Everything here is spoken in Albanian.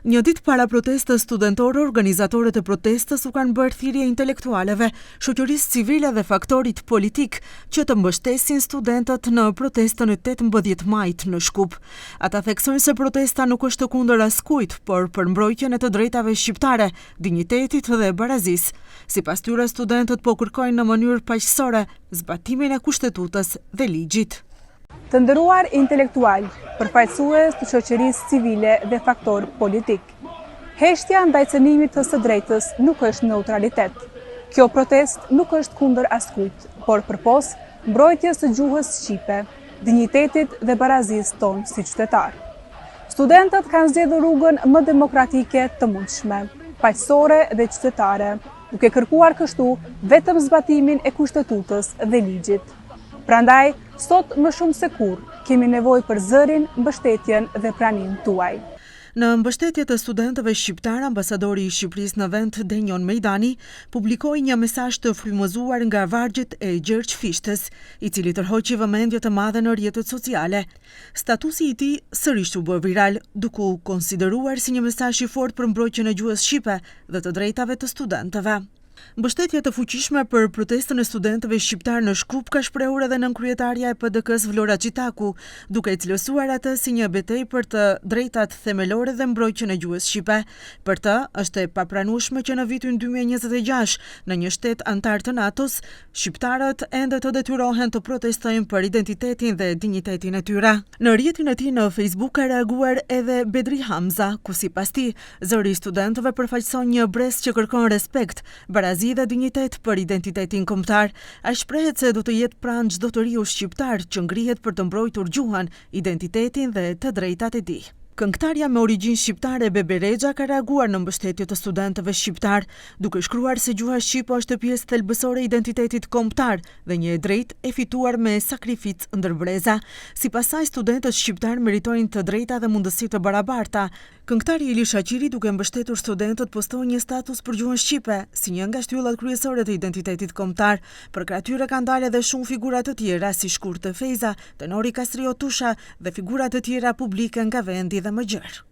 Një ditë para protestës studentore, organizatorët e protestës u kanë bërë thirrje intelektualeve, shoqërisë civile dhe faktorit politik që të mbështesin studentët në protestën e 18 majit në Shkup. Ata theksojnë se protesta nuk është kundër askujt, por për mbrojtjen e të drejtave shqiptare, dinjitetit dhe barazisë. Sipas tyre, studentët po kërkojnë në mënyrë paqësore zbatimin e kushtetutës dhe ligjit. Të nderuar intelektual, përfaqësues të shoqërisë civile dhe faktor politik. Heshtja ndaj cënimit të së drejtës nuk është neutralitet. Kjo protest nuk është kundër askujt, por përpos mbrojtjes së gjuhës shqipe, dinjitetit dhe barazisë tonë si qytetar. Studentët kanë zgjedhur rrugën më demokratike të mundshme, paqësore dhe qytetare, duke kërkuar kështu vetëm zbatimin e kushtetutës dhe ligjit. Prandaj, sot më shumë se kur, kemi nevojë për zërin, mbështetjen dhe praninë tuaj. Në mbështetje të studentëve shqiptar, ambasadori i Shqipërisë në vend Denjon Mejdani publikoi një mesazh të frymëzuar nga vargjet e Gjergj Fishtës, i cili tërhoqi vëmendje të madhe në rrjetet sociale. Statusi i tij sërish u bë viral, duke u konsideruar si një mesazh i fortë për mbrojtjen e gjuhës shqipe dhe të drejtave të studentëve. Mbështetje të fuqishme për protestën e studentëve shqiptar në Shkup ka shprehur edhe nënkryetaria e PDK-s Vlora Gjitaku, duke i cilësuar atë si një betejë për të drejtat themelore dhe mbrojtjen e gjuhës shqipe. Për të, është e papranueshme që në vitin 2026, në një shtet antar të NATO-s, shqiptarët ende të detyrohen të protestojnë për identitetin dhe dinjitetin e tyre. Në rrjetin e tij në Facebook ka reaguar edhe Bedri Hamza, ku sipas tij, zëri i studentëve përfaqëson një brez që kërkon respekt, barazi dhe dinjitet për identitetin kombëtar. Ai shprehet se do të jetë pranë çdo të riu shqiptar që ngrihet për të mbrojtur gjuhën, identitetin dhe të drejtat e tij. Këngëtarja me origjinë shqiptare Bebe Rexha ka reaguar në mbështetje të studentëve shqiptar, duke shkruar se gjuha shqipe është pjesë thelbësore e identitetit kombëtar dhe një e drejtë e fituar me sakrificë ndër breza. Sipas saj, studentët shqiptar meritojnë të drejta dhe mundësi të barabarta. Këngëtari Ili Shaqiri, duke mbështetur studentët, postoi një status për gjuhën shqipe, si një nga shtyllat kryesore të identitetit kombëtar. Për krah tyre kanë dalë edhe shumë figura të tjera, si Shkurtë Feza, Tenori Kastrio Tusha dhe figura të tjera publike nga vendi dhe më gjerë.